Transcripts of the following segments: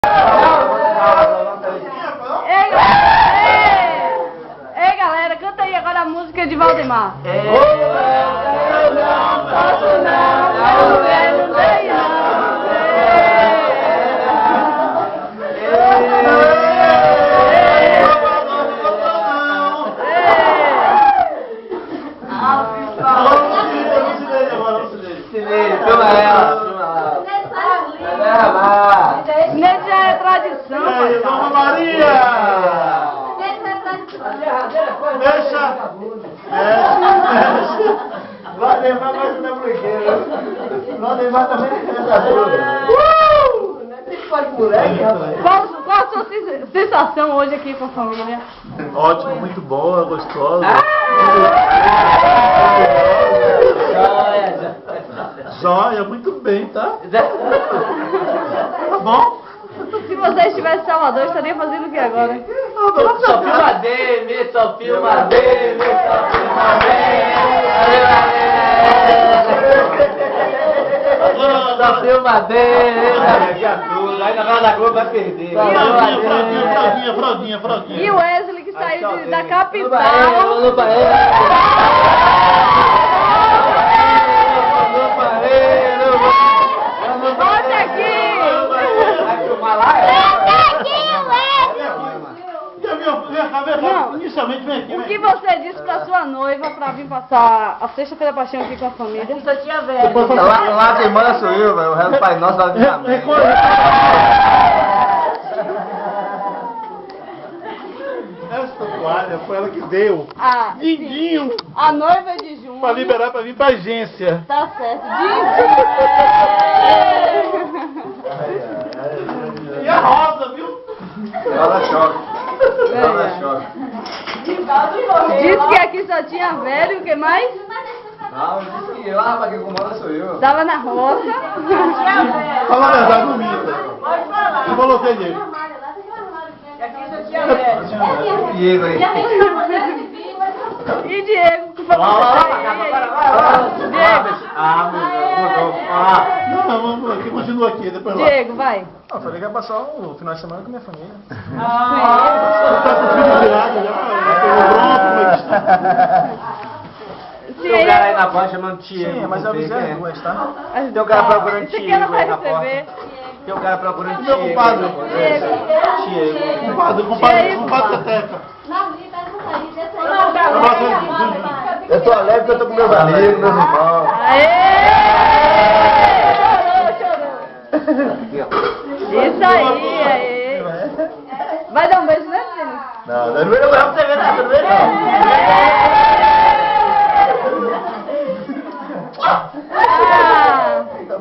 Ei, galera, canta aí agora a música de Valdemar. Eu não posso não quero nem Nesse já é tradição, Dona Maria! Deixa! Valdemar vai ajudar o bloqueiro. Valdemar também é ajuda. Qual a sua sensação hoje aqui com a família? Ótimo, muito boa, gostosa. Joia, muito bem, tá? Tá bom? Se você estivesse em Salvador, estaria fazendo o que agora? Só filma dele, só filma dele, só filma dele. Só filma dele. Ainda vai na Globo, vai perder. Fraldinha. E o Wesley que saiu da capital. Volte aqui! Inicialmente, vem aqui. O que você disse pra sua noiva pra vir passar a sexta-feira da paixão aqui com a família? Só tinha velho. Lá quem manda sou eu, velho. O resto do Pai Nosso vai vir também. Essa toalha foi ela que deu. Dindinho. A noiva de junho. Pra liberar pra vir pra agência. Tá certo. E a rosa, viu? Ela choque. Ela choque. Diz que aqui só tinha velho, o que mais? Não, eu disse que lá, rapaz, quem comanda sou eu. Tava na roça. Fala a verdade, não minta. Você falou o que, Diego? Diego aí. E Diego, que foi Diego. Não, vamos aqui, continua aqui, depois lá. Diego, vai. Eu falei que ia passar um final de semana com minha família. Você tá com o filho virado já? Pegou bronco, como é que está? Tem um cara aí na porta chamando Diego. Sim, mas eu avisei as duas, tá? Tem um cara procurando Esse aqui ela Diego vai aí na porta. receber. Tem um cara procurando Meu Diego. compadre. Compadre Teteca. Eu tô alegre porque eu tô com meus amigos, meus irmãos. Aê! Isso aí, aí. Vai dar um beijo, né, filho? Não, não vai pra você ver nada, não vê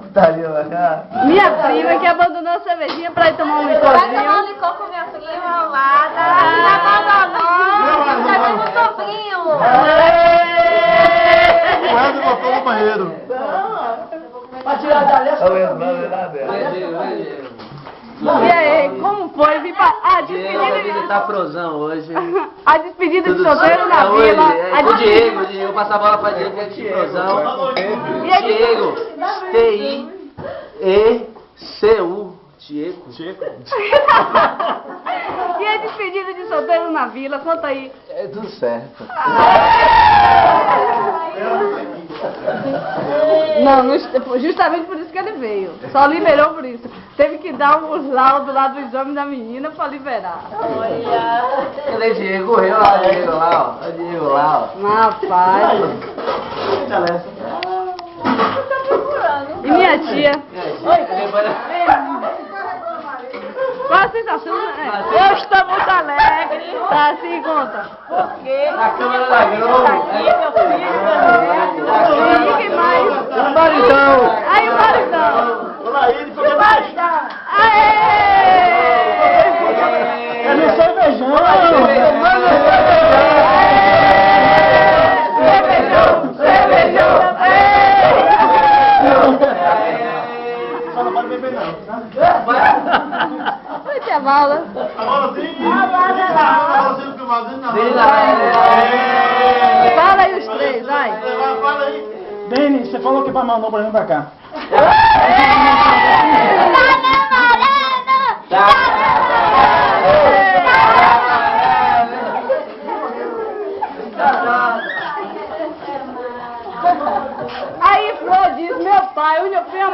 Putaria, minha prima que abandonou a cervejinha pra ir tomar um licorzinho. Vai tomar um licor com minha prima lá, me abandonou, tá com um sobrinho. O Wesley botou no banheiro. Pra tirar da lista. E aí, como foi? Vim pra... A A vida despedida... tá frozão hoje. A despedida de solteiro na hoje. vila. O Diego, eu passar a bola pra Diego, que é de frozão. Diego, T-I-E-C-U. Diego. E a despedida de solteiro na vila, conta aí. É tudo certo. Não, justamente por isso que ele veio. Só liberou por isso. Teve que dar os laudos lá do exame da menina pra liberar. Cadê Diego? Correu lá, Diego lá, ó. O Diego lá, ó. Rapaz. E minha tia? Qual a sensação? Eu estou muito alegre. Tá assim, conta. Na câmera da Globo. E quem mais? O maridão. Aí o maridão. Olha ele, foi mais. Aê! É no cervejão. Cervejão! Só não pode beber não, tá? Foi intervalo. Agora sim. Agora sim, filmado, não. Fala aí os três, vai. Fala aí. Deni, você falou que pra mandar pra cá. Tá namorando!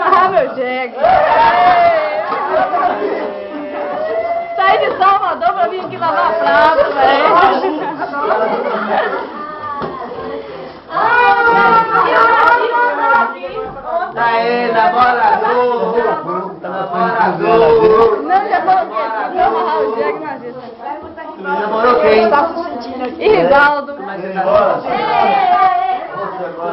amarrar meu jegue. Saí de Salvador pra vir aqui lavar prato, velho. Aê, namorador! Namorador! Não, já falou o quê? Pra amarrar o jegue, imagina. Namorou quem? Rivaldo. Como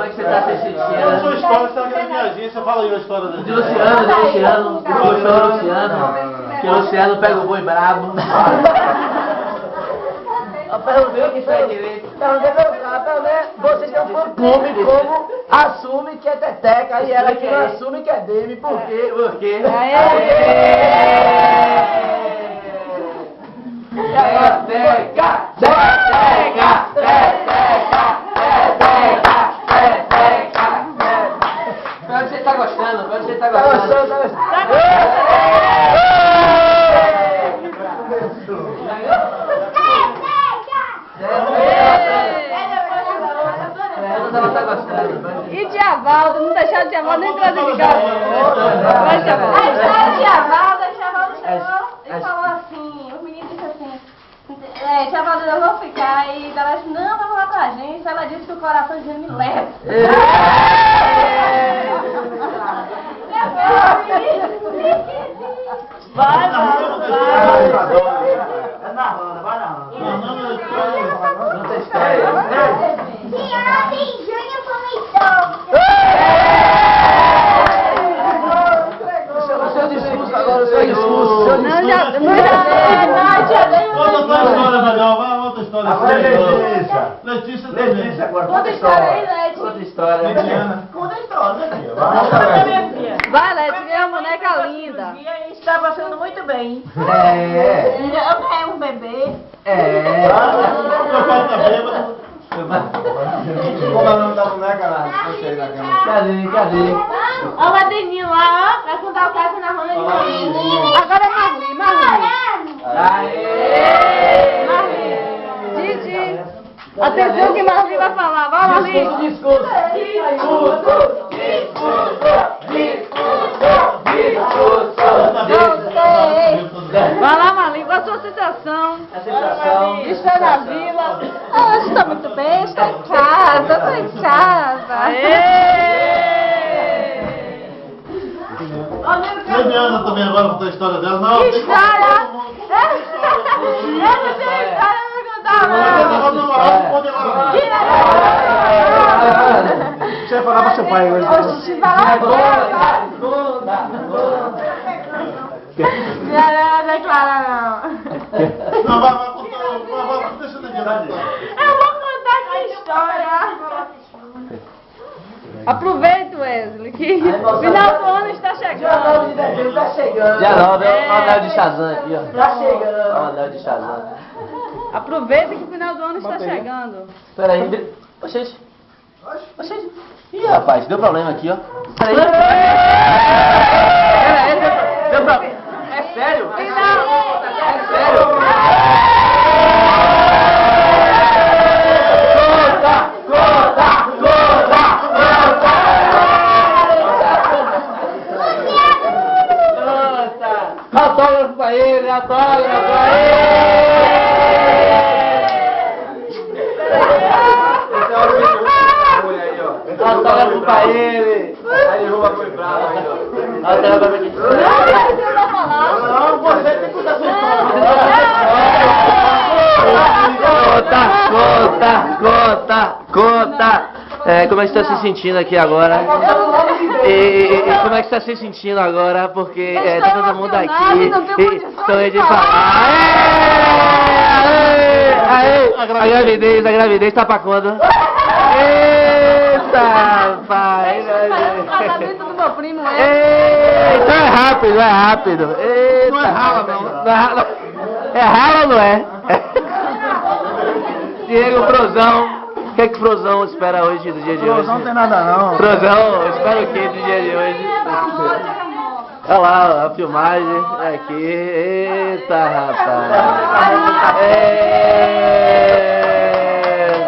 é que você tá se A sua sentindo? história está aqui na minha agência. Fala aí a história da De Luciano, gostou do Luciano? Que o Luciano pega o boi brabo. Eu perguntei o que fez direito. Vocês estão falando como assume que é teteca e ela que não assume que é demi, por quê? Por quê? Teteca! Teteca! Teteca! Teteca! Teteca! Espero que você tá gostando, espero que você tá gostando. Ela tá gostando. E Diavaldo, não deixaram o Diavaldo nem classificar. Vai, Diavaldo. A história de Diavaldo chegou e falou assim, o menino disse assim, Diavaldo, eu vou ficar, e ela disse, não, vai falar pra gente, ela disse que o coração de me leva. Vai na Randa, vai na Randa. Conta a história. Senhora de Júnior comentou. Seu discurso agora, o seu discurso. Não, já. Conta outra história melhor, vai outra história. Agora é Letícia. Letícia também. Letícia, agora Conta a história aí, Leti. Conta a história. Lidiana. Conta a história, né, filha? Vai. Vai, Leti, ganhou uma boneca linda. E a gente tá passando muito bem. É. Eu ganhei um bebê. É. Meu pai tá bêbado. Como é o nome da boneca lá? Cadê? Ó o madrinho lá, ó, vai contar o caso na Rona de Marlim. Agora é Marli. Aê! Didi. Atenção que Marli vai falar. Vai, Marli. Discurso! Vai lá, Marli. Qual a sua sensação? A sensação. Está na vila. Ah, eu estou muito bem, estou em casa, estou em casa. Lidiana também agora conta a história dela. Não, Que tem que história? todo mundo. Eu não tenho história, eu vou contar, Mas não. ela não pode agora. Você vai falar pra seu pai hoje. Oxi, vai lá. Não declara, não. Não, vai contar. Deixa eu Lidiana. Eu vou contar essa história. Aproveita, Wesley, que final do ano está chegando. de dezembro tá chegando. Dia 9, é o anel de Shazam aqui, ó. Tá chegando. É o anel de Shazam. Aproveita que o final do ano está chegando. Pera aí. Oxente. Ih, rapaz, deu problema aqui, ó. Pera aí. Deu problema. É sério? É sério? Autógrafo pra ele, autógrafo pra ele! Autógrafo pra ele! Aí derruba foi bravo aí, ó. Autógrafo pra ele. Não, você tem que contar sua Conta! Como é que você está se sentindo aqui agora? E como é que você está se sentindo agora? Porque tá todo mundo aqui. Estou aí de falar. A gravidez tá pra quando? Eita, rapaz! O casamento do meu primo é. Eita, é rápido. Eita, Não é rala, não. É rala ou não é? Diego Frozão. O que é que Frozão espera hoje, do dia de hoje? Não tem nada não. Frozão, espera o que do dia de hoje? Olha lá, a filmagem aqui. Eita, rapaz.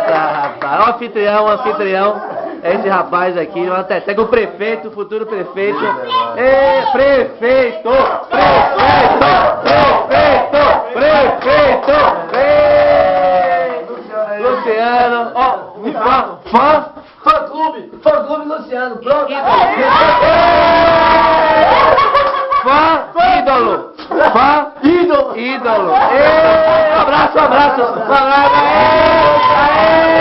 Eita, rapaz. O anfitrião. É esse rapaz aqui, uma teteca, o prefeito, o futuro prefeito. Ê, prefeito! Prefeito! Prefeito! Prefeito! Ei! Luciano, ó, fã Fã-clube Luciano, pronto. Fã ídolo! Fã ídolo! Ídolo! Abraço! Aê!